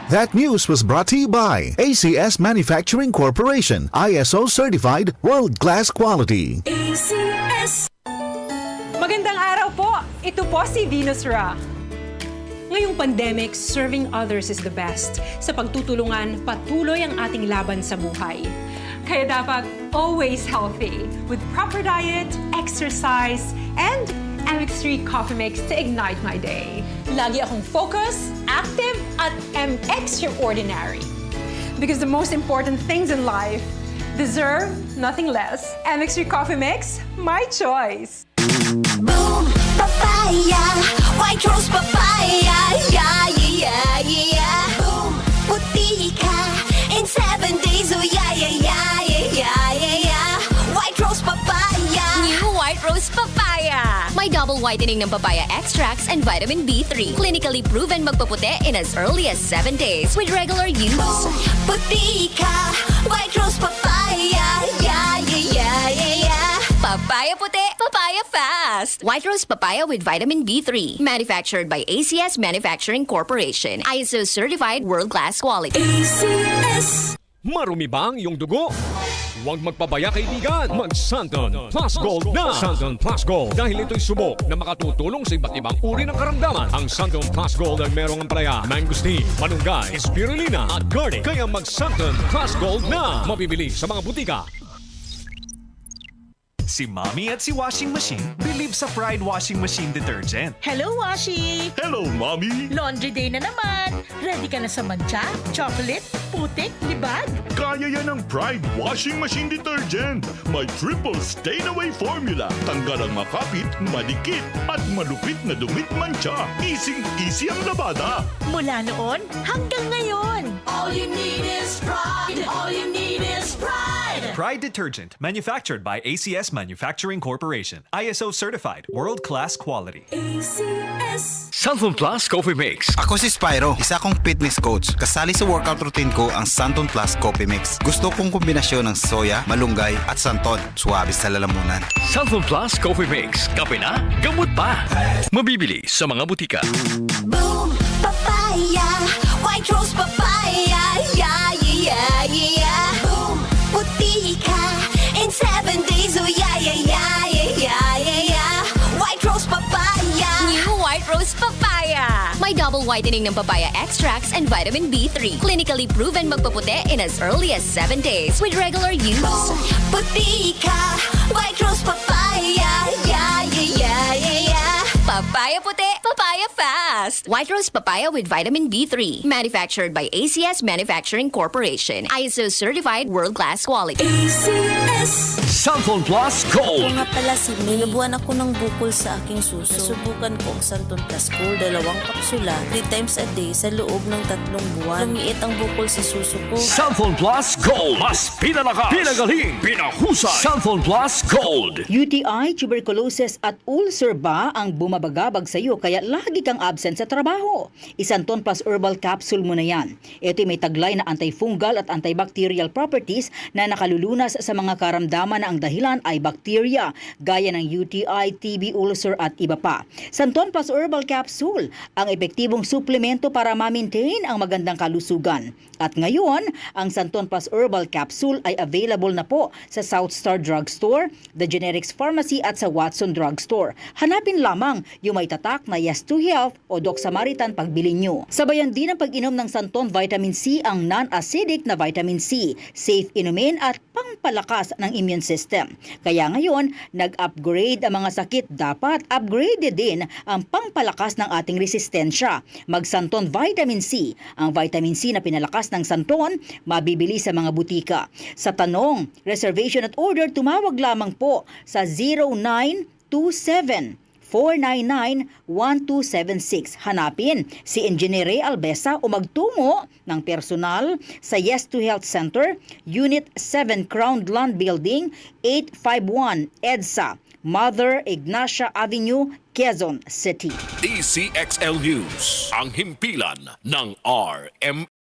That news was brought to you by ACS Manufacturing Corporation, ISO certified world-class quality. ACS. Magandang araw po! Ito po si Venus Ra. Ngayong pandemic, serving others is the best. Sa pagtutulungan, patuloy ang ating laban sa buhay. Kaya dapat always healthy with proper diet, exercise, and MX3 Coffee Mix to ignite my day. Lagi akong focus, active, at extraordinary. Because the most important things in life deserve nothing less. MX3 Coffee Mix, my choice. Boom, papaya, white rose papaya, yeah, yeah, yeah. Boom, puti ka in 7 days, oh yeah, yeah, yeah, yeah, yeah, yeah. White rose papaya. New White Rose Papaya. May double whitening ng papaya extracts and vitamin B3. Clinically proven magpaputi in as early as 7 days with regular use. Boom, puti ka, white rose papaya, yeah, yeah, yeah, yeah, yeah. Papaya puti, papaya fast. White Rose Papaya with vitamin B3. Manufactured by ACS Manufacturing Corporation. ISO certified world-class quality. ACS. Marumi ba ang iyong dugo? Huwag magpabaya kaibigan. Mag-Santon Plus Gold na. Santon Plus Gold. Dahil ito'y subok na makatutulong sa iba't ibang uri ng karamdaman. Ang Santon Plus Gold ay merong ampalaya, mangosteen, malunggay, spirulina at garlic. Kaya mag-Santon Plus Gold na. Mabibili sa mga butika. Si Mommy at si Washing Machine believe sa Pride Washing Machine Detergent. Hello, Washi! Hello, Mommy! Laundry day na naman! Ready ka na sa mancha, chocolate, putik, libag? Kaya yan ang Pride Washing Machine Detergent. May triple stain-away formula. Tanggal ang makapit, madikit, at malupit na dumit mancha. Easy ang labada. Mula noon hanggang ngayon! All you need is pride. All you need is pride. Pride Detergent, manufactured by ACS Manufacturing Corporation. ISO certified, world-class quality. ACS. Santon Plus Coffee Mix. Ako si Spyro, isa akong fitness coach. Kasali sa workout routine ko ang Santon Plus Coffee Mix. Gusto kong kombinasyon ng soya, malunggay at santon. Suwabe sa lalamunan. Santon Plus Coffee Mix. Kape na, gamot pa. Mabibili sa mga butika. Boom, papaya, white rose papaya, yeah, yeah, yeah. Boom, puti ka in 7 days, oh yeah, yeah, yeah, yeah, yeah, yeah. White rose papaya. New White Rose Papaya. May double whitening ng papaya extracts and vitamin B3. Clinically proven magpaputi in as early as 7 days with regular use. Boom, puti ka, white rose papaya, yeah, yeah, yeah, yeah, yeah. Papaya puti, papaya fast. White Rose Papaya with vitamin B3. Manufactured by ACS Manufacturing Corporation. ISO certified world-class quality. ACS. Santon Plus Gold. Nga pala si May, nabuhan ako ng bukol sa aking suso. Nasubukan ko ang Santon Plus Gold, 2 kapsula, 3 times a day sa loob ng 3 buwan. Lumiit ang bukol sa suso ko. Santon Plus Gold. Mas pinalakas, pinagaling, pinahusay. Santon Plus Gold. UTI, tuberculosis at ulcer ba ang bumabagabag sa iyo kaya lagi kang absent sa trabaho? Isanton Plus Herbal Capsule mo na yan. Ito may taglay na antifungal at antibacterial properties na nakalulunas sa mga karamdaman na ang dahilan ay bakterya gaya ng UTI, TB, ulcer at iba pa. Santon Plus Herbal Capsule, ang epektibong suplemento para ma-maintain ang magandang kalusugan. At ngayon, ang Santon Plus Herbal Capsule ay available na po sa South Star Drugstore, The Generics Pharmacy at sa Watson Drugstore. Hanapin lamang yung may tatak na Yes to Health o Doc Samaritan pagbili nyo. Sabayan din ang pag-inom ng Santon Vitamin C, ang non-acidic na vitamin C, safe inumin at pangpalakas ng immune system. Kaya ngayon, nag-upgrade ang mga sakit, dapat upgraded din ang pangpalakas ng ating resistensya. Mag-Santon Vitamin C. Ang vitamin C na pinalakas ng Santon, mabibili sa mga butika. Sa tanong, reservation at order, tumawag lamang po sa 0927 499-1276. Hanapin si Engineer Ray Albesa o magtungo ng personal sa Yes to Health Center, Unit 7 Crown Land Building, 851 EDSA, Mother Ignacia Avenue, Quezon City. DCXL News, ang himpilan ng RMN.